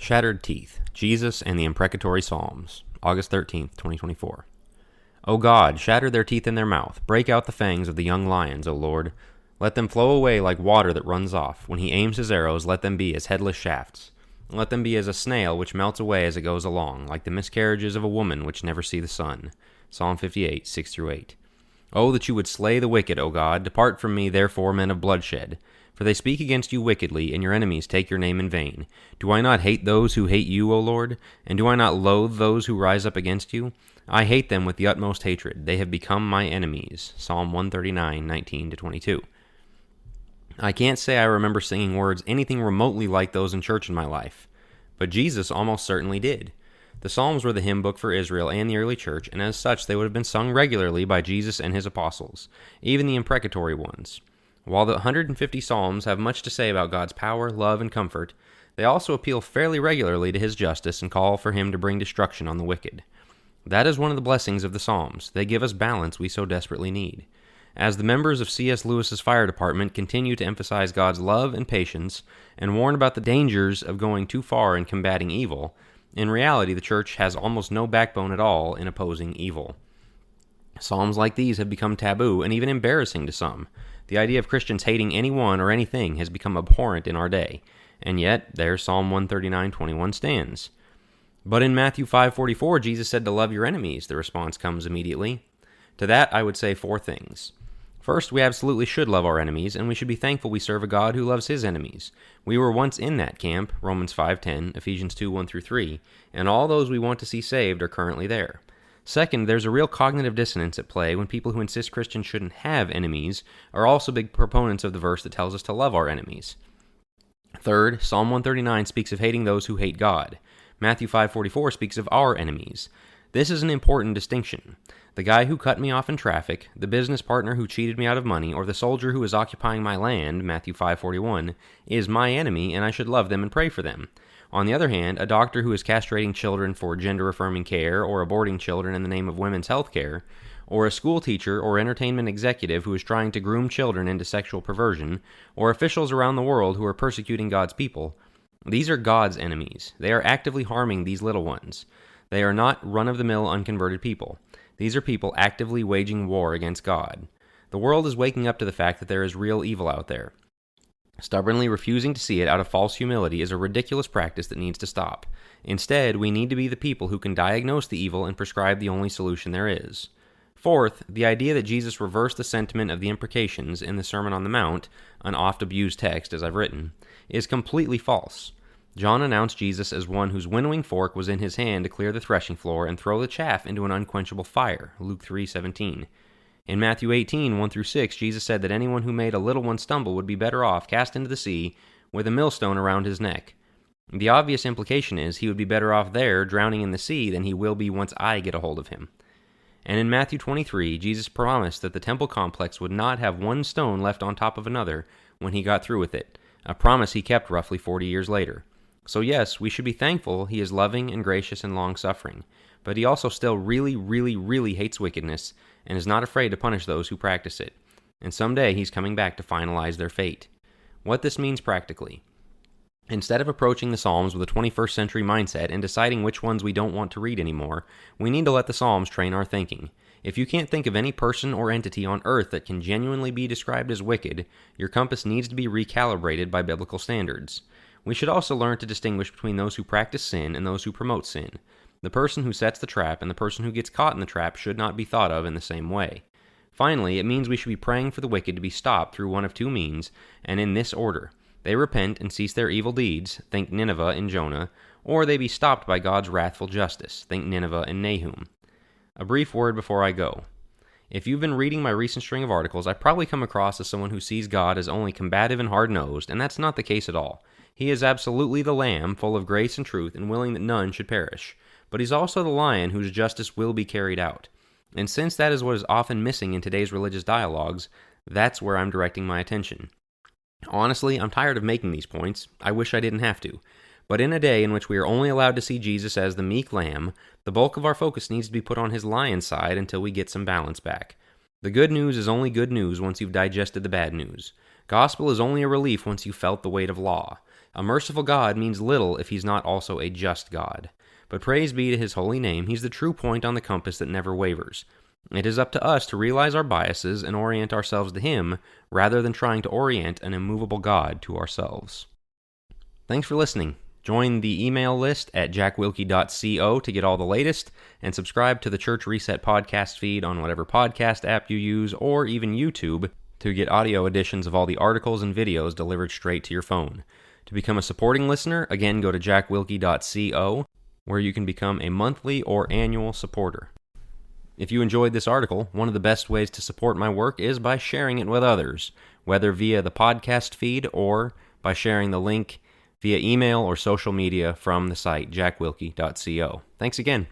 Shattered Teeth, Jesus and the Imprecatory Psalms, August 13th, 2024. O God, shatter their teeth in their mouth, break out the fangs of the young lions, O Lord. Let them flow away like water that runs off. When he aims his arrows, let them be as headless shafts. Let them be as a snail which melts away as it goes along, like the miscarriages of a woman which never see the sun. Psalm 58, 6-8. Oh, that you would slay the wicked, O God. Depart from me, therefore, men of bloodshed. For they speak against you wickedly, and your enemies take your name in vain. Do I not hate those who hate you, O Lord? And do I not loathe those who rise up against you? I hate them with the utmost hatred. They have become my enemies. Psalm 139, 19-22. I can't say I remember singing words anything remotely like those in church in my life, but Jesus almost certainly did. The Psalms were the hymn book for Israel and the early church, and as such they would have been sung regularly by Jesus and his apostles, even the imprecatory ones. While the 150 Psalms have much to say about God's power, love, and comfort, they also appeal fairly regularly to his justice and call for him to bring destruction on the wicked. That is one of the blessings of the Psalms. They give us balance we so desperately need. As the members of C.S. Lewis's fire department continue to emphasize God's love and patience and warn about the dangers of going too far in combating evil, in reality the church has almost no backbone at all in opposing evil. Psalms like these have become taboo and even embarrassing to some. The idea of Christians hating anyone or anything has become abhorrent in our day, and yet there Psalm 139:21 stands. But in Matthew 5:44, Jesus said to love your enemies. The response comes immediately. To that I would say four things. First, we absolutely should love our enemies, and we should be thankful we serve a God who loves his enemies. We were once in that camp, Romans 5:10, Ephesians 2:1-3, and all those we want to see saved are currently there. Second, there's a real cognitive dissonance at play when people who insist Christians shouldn't have enemies are also big proponents of the verse that tells us to love our enemies. Third, Psalm 139 speaks of hating those who hate God. Matthew 5:44 speaks of our enemies. This is an important distinction. The guy who cut me off in traffic, the business partner who cheated me out of money, or the soldier who is occupying my land, Matthew 5:41, is my enemy, and I should love them and pray for them. On the other hand, a doctor who is castrating children for gender-affirming care or aborting children in the name of women's health care, or a school teacher or entertainment executive who is trying to groom children into sexual perversion, or officials around the world who are persecuting God's people, these are God's enemies. They are actively harming these little ones. They are not run-of-the-mill unconverted people. These are people actively waging war against God. The world is waking up to the fact that there is real evil out there. Stubbornly refusing to see it out of false humility is a ridiculous practice that needs to stop. Instead, we need to be the people who can diagnose the evil and prescribe the only solution there is. Fourth, the idea that Jesus reversed the sentiment of the imprecations in the Sermon on the Mount, an oft-abused text as I've written, is completely false. John announced Jesus as one whose winnowing fork was in his hand to clear the threshing floor and throw the chaff into an unquenchable fire, Luke 3:17. In Matthew 18:1-6, Jesus said that anyone who made a little one stumble would be better off cast into the sea with a millstone around his neck. The obvious implication is he would be better off there drowning in the sea than he will be once I get a hold of him. And in Matthew 23, Jesus promised that the temple complex would not have one stone left on top of another when he got through with it, a promise he kept roughly 40 years later. So yes, we should be thankful he is loving and gracious and long-suffering, but he also still really hates wickedness and is not afraid to punish those who practice it. And someday he's coming back to finalize their fate. What this means practically. Instead of approaching the Psalms with a 21st century mindset and deciding which ones we don't want to read anymore, we need to let the Psalms train our thinking. If you can't think of any person or entity on earth that can genuinely be described as wicked, your compass needs to be recalibrated by biblical standards. We should also learn to distinguish between those who practice sin and those who promote sin. The person who sets the trap and the person who gets caught in the trap should not be thought of in the same way. Finally, it means we should be praying for the wicked to be stopped through one of two means, and in this order. They repent and cease their evil deeds, think Nineveh and Jonah, or they be stopped by God's wrathful justice, think Nineveh and Nahum. A brief word before I go. If you've been reading my recent string of articles, I've probably come across as someone who sees God as only combative and hard-nosed, and that's not the case at all. He is absolutely the Lamb, full of grace and truth, and willing that none should perish. But he's also the Lion whose justice will be carried out. And since that is what is often missing in today's religious dialogues, that's where I'm directing my attention. Honestly, I'm tired of making these points. I wish I didn't have to. But in a day in which we are only allowed to see Jesus as the meek lamb, the bulk of our focus needs to be put on his lion side until we get some balance back. The good news is only good news once you've digested the bad news. Gospel is only a relief once you've felt the weight of law. A merciful God means little if he's not also a just God. But praise be to his holy name, he's the true point on the compass that never wavers. It is up to us to realize our biases and orient ourselves to him, rather than trying to orient an immovable God to ourselves. Thanks for listening. Join the email list at jackwilkie.co to get all the latest, and subscribe to the Church Reset podcast feed on whatever podcast app you use, or even YouTube, to get audio editions of all the articles and videos delivered straight to your phone. To become a supporting listener, again go to jackwilkie.co, where you can become a monthly or annual supporter. If you enjoyed this article, one of the best ways to support my work is by sharing it with others, whether via the podcast feed or by sharing the link via email or social media from the site jackwilkie.co. Thanks again.